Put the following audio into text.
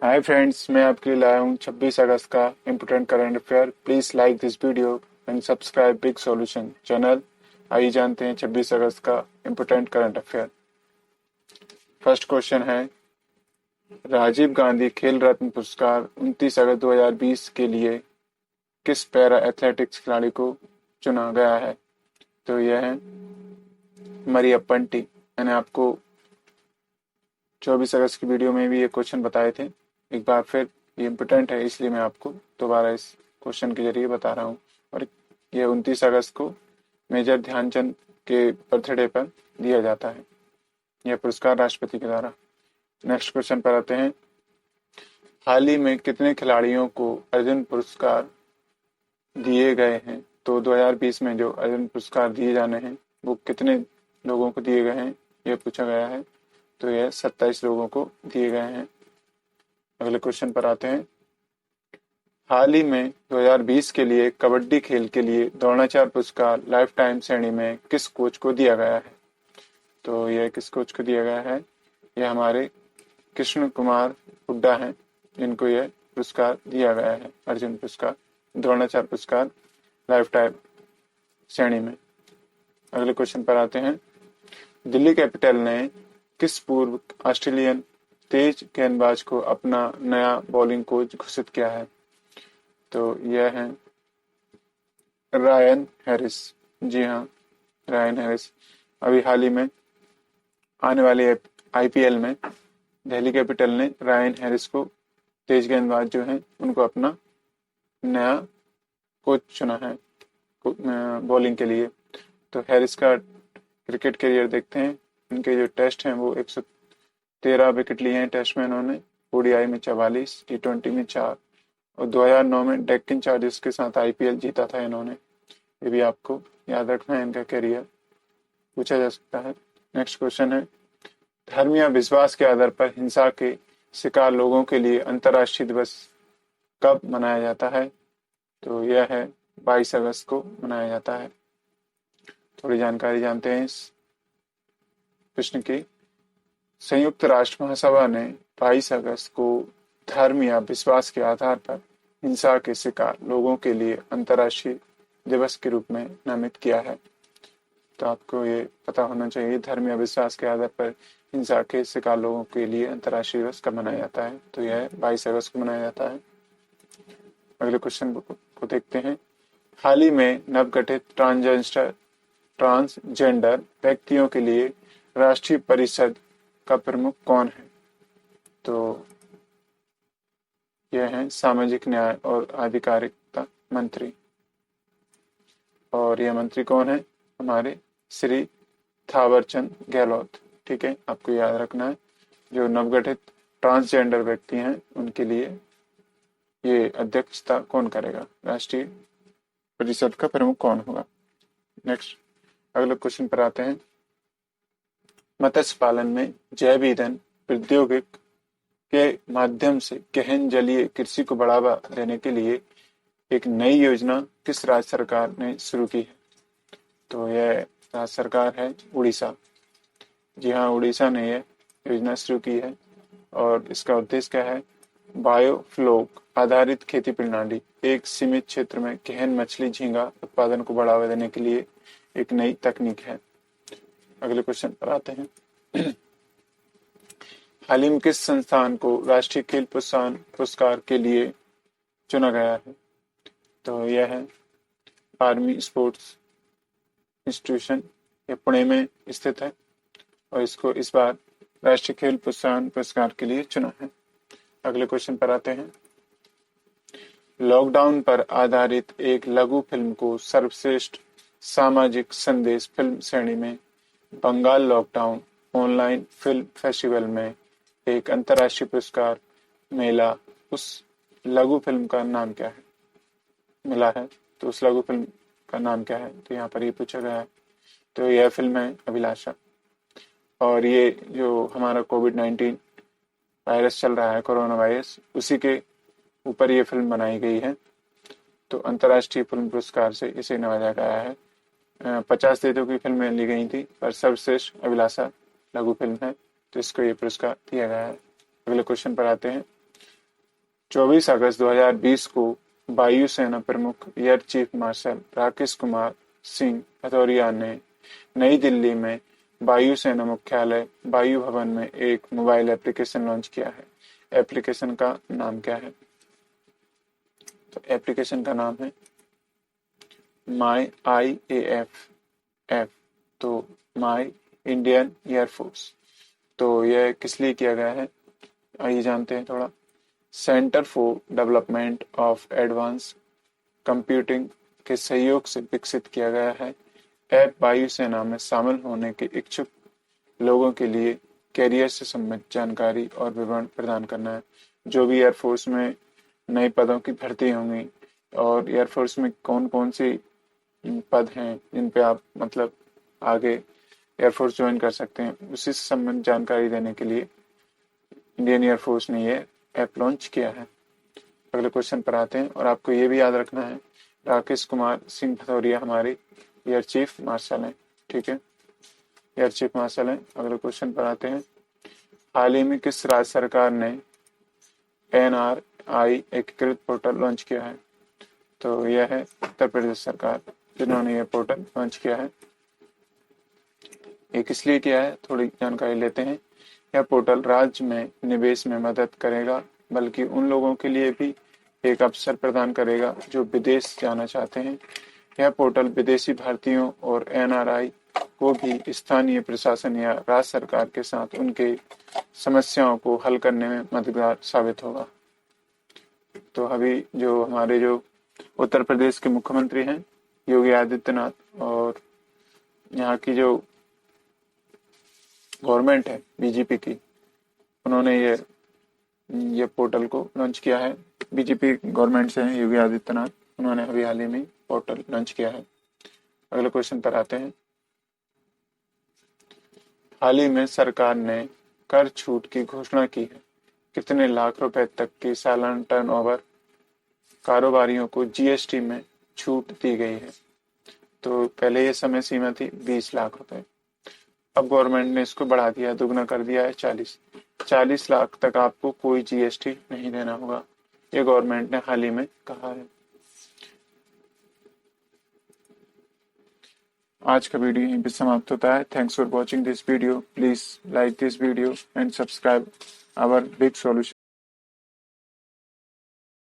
Hi friends, मैं आपके लिए लाया हूँ 26 अगस्त का important current affair. Please like this video and subscribe big solution channel. आइए जानते हैं 26 अगस्त का important current affair. First question है, राजीव गांधी खेल रत्न पुरस्कार 29 अगस्त 2020 के लिए किस पैरा एथलेटिक्स खिलाड़ी को चुना गया है? तो यह है मरियप्पन। मैंने आपको 24 अगस्त की वीडियो में भी ये क्वेश्चन बताए थे। एक बार फिर ये इम्पोर्टेंट है, इसलिए मैं आपको दोबारा इस क्वेश्चन के जरिए बता रहा हूँ। और ये 29 अगस्त को मेजर ध्यानचंद के बर्थडे पर दिया जाता है यह पुरस्कार राष्ट्रपति के द्वारा। नेक्स्ट क्वेश्चन पर आते हैं, हाल ही में कितने खिलाड़ियों को अर्जुन पुरस्कार दिए गए हैं? तो 2020 में जो अर्जुन पुरस्कार दिए जाने हैं वो कितने लोगों को दिए गए हैं, यह पूछा गया है। तो यह 27 लोगों को दिए गए हैं। अगले क्वेश्चन पर आते हैं, हाल ही में 2020 के लिए कबड्डी खेल के लिए द्रोणाचार्य पुरस्कार लाइफ टाइम श्रेणी में किस कोच को दिया गया है? तो यह किस कोच को दिया गया है? यह हमारे कृष्ण कुमार हुड्डा हैं, जिनको यह पुरस्कार दिया गया है, अर्जुन पुरस्कार, द्रोणाचार्य पुरस्कार लाइफ टाइम श्रेणी में। अगले क्वेश्चन पर आते हैं, दिल्ली कैपिटल ने किस पूर्व ऑस्ट्रेलियन तेज गेंदबाज को अपना नया बॉलिंग कोच घोषित किया है? तो यह है रायन हैरिस। जी हाँ, रायन हैरिस। अभी हाल ही में आने वाले आईपीएल में दिल्ली कैपिटल ने रायन हैरिस को, तेज गेंदबाज जो हैं, उनको अपना नया कोच चुना है बॉलिंग के लिए। तो हैरिस का क्रिकेट करियर देखते हैं। इनके जो टेस्ट हैं वो 113 विकेट लिए हैं टेस्ट में इन्होंने, ओडीआई में 44, टी20 में 4 और 2009 में डेक्कन चार्जर्स के साथ आईपीएल जीता था इन्होंने। ये भी आपको याद रखना है, इनका करियर पूछा जा सकता है। नेक्स्ट क्वेश्चन है, धर्म या विश्वास के आधार पर हिंसा के शिकार लोगों के लिए अंतर्राष्ट्रीय दिवस कब मनाया जाता है? तो यह है 22 अगस्त को मनाया जाता है। थोड़ी जानकारी जानते हैं इस प्रश्न की। संयुक्त राष्ट्र महासभा ने 22 अगस्त को धर्म या विश्वास के आधार पर हिंसा के शिकार लोगों के लिए अंतर्राष्ट्रीय दिवस के रूप में नामित किया है। तो आपको ये पता होना चाहिए, धर्म या विश्वास के आधार पर हिंसा के शिकार लोगों के लिए अंतर्राष्ट्रीय दिवस कब मनाया जाता है? तो यह 22 अगस्त को मनाया जाता है। अगले क्वेश्चन को देखते हैं, हाल ही में नवगठित ट्रांसजेंडर व्यक्तियों के लिए राष्ट्रीय परिषद का प्रमुख कौन है? तो यह है सामाजिक न्याय और आधिकारिकता मंत्री। और यह मंत्री कौन है? हमारे श्री थावरचंद गहलोत। ठीक है, आपको याद रखना है, जो नवगठित ट्रांसजेंडर व्यक्ति हैं उनके लिए ये अध्यक्षता कौन करेगा, राष्ट्रीय परिषद का प्रमुख कौन होगा। नेक्स्ट अगले क्वेश्चन पर आते हैं, मत्स्य पालन में जैव ईंधन प्रौद्योगिकी के माध्यम से गहन जलीय कृषि को बढ़ावा देने के लिए एक नई योजना किस राज्य सरकार ने शुरू की है? तो यह राज्य सरकार है उड़ीसा। जी हाँ, उड़ीसा ने यह योजना शुरू की है और इसका उद्देश्य क्या है? बायोफ्लोक आधारित खेती प्रणाली, एक सीमित क्षेत्र में गहन मछली झींगा उत्पादन को बढ़ावा देने के लिए एक नई तकनीक है। अगले क्वेश्चन पर आते हैं, हाल ही में किस संस्थान को राष्ट्रीय खेल प्रोत्साहन पुरस्कार के लिए चुना गया है? तो यह है आर्मी स्पोर्ट्स इंस्टीट्यूशन, यह पुणे में स्थित है और इसको इस बार राष्ट्रीय खेल प्रोत्साहन पुरस्कार के लिए चुना है। अगले क्वेश्चन पर आते हैं, लॉकडाउन पर आधारित एक लघु फिल्म को सर्वश्रेष्ठ सामाजिक संदेश फिल्म श्रेणी में Bengal lockdown online film festival में एक अंतर्राष्ट्रीय पुरस्कार मिला। उस लघु फिल्म का नाम क्या है? मिला है, तो उस लघु फिल्म का नाम क्या है? तो यहाँ पर ये पूछा गया है। तो यह फिल्म है अभिलाषा। और ये जो हमारा कोविड-19 वायरस चल रहा है, कोरोना वायरस, उसी के ऊपर ये फिल्म बनाई गई है। तो अंतर्राष्ट्रीय फिल्म पुरस्कार से इसे नवाजा गया है 50 देशों की फिल्में ली गई थी, पर सर्वश्रेष्ठ अभिलाषा लघु फिल्म है, तो इसको ये पुरस्कार दिया गया है। अगले क्वेश्चन पर आते हैं। 24 अगस्त 2020 को वायुसेना प्रमुख air chief marshal Rakesh Kumar Singh Bhadauria ने नई दिल्ली में वायुसेना मुख्यालय वायु भवन में एक मोबाइल एप्लीकेशन लॉन्च किया है। एप्लीकेशन का नाम क्या है? तो एप्लीकेशन का नाम है माई IAF, तो माई इंडियन एयरफोर्स। तो यह किस लिए किया गया है, आइए जानते हैं थोड़ा। Centre for development of advance computing के सहयोग से विकसित किया गया है। ऐप वायुसेना में शामिल होने के इच्छुक लोगों के लिए कैरियर से संबंधित जानकारी और विवरण प्रदान करना है। जो भी एयरफोर्स में नए पदों की भर्ती होंगी और एयरफोर्स में कौन कौन सी पद हैं जिन पे आप मतलब आगे एयरफोर्स ज्वाइन कर सकते हैं, उसी से संबंधित जानकारी देने के लिए इंडियन एयरफोर्स ने ये ऐप लॉन्च किया है। अगले क्वेश्चन पर आते हैं, और आपको ये भी याद रखना है राकेश कुमार सिंह भदौरिया हमारे एयर चीफ मार्शल हैं, ठीक है, एयर चीफ मार्शल हैं। अगले क्वेश्चन पर आते हैं। हाल ही में किस राज्य सरकार ने NRI एकीकृत पोर्टल लॉन्च किया है? तो यह है उत्तर प्रदेश सरकार जिन्होंने यह पोर्टल लॉन्च किया है। ये किस लिए किया है, थोड़ी जानकारी लेते हैं। यह पोर्टल राज्य में निवेश में मदद करेगा, बल्कि उन लोगों के लिए भी एक अवसर प्रदान करेगा जो विदेश जाना चाहते हैं। यह पोर्टल विदेशी भारतीयों और NRI को भी स्थानीय प्रशासन या राज्य सरकार के साथ उनके समस्याओं को हल करने में मददगार साबित होगा। तो अभी जो हमारे जो उत्तर प्रदेश के मुख्यमंत्री हैं योगी आदित्यनाथ, और यहाँ की जो गवर्नमेंट है बीजेपी की, उन्होंने ये पोर्टल को लॉन्च किया है। बीजेपी गवर्नमेंट से हैं योगी आदित्यनाथ, उन्होंने अभी हाल ही में पोर्टल लॉन्च किया है। अगले क्वेश्चन पर आते हैं। हाल ही में सरकार ने कर छूट की घोषणा की है। कितने लाख रुपए तक की सालाना टर्नओवर कारोबारियों को GST में छूट दी गई है? तो पहले ये समय सीमा थी 20 लाख रुपए, अब गवर्नमेंट ने इसको बढ़ा दिया, दुगना कर दिया है 40 लाख तक आपको कोई GST नहीं देना होगा, ये गवर्नमेंट ने हाल ही में कहा है। आज का वीडियो यहीं पे समाप्त होता है। Thanks for watching this video. Please like this video and subscribe our big solution.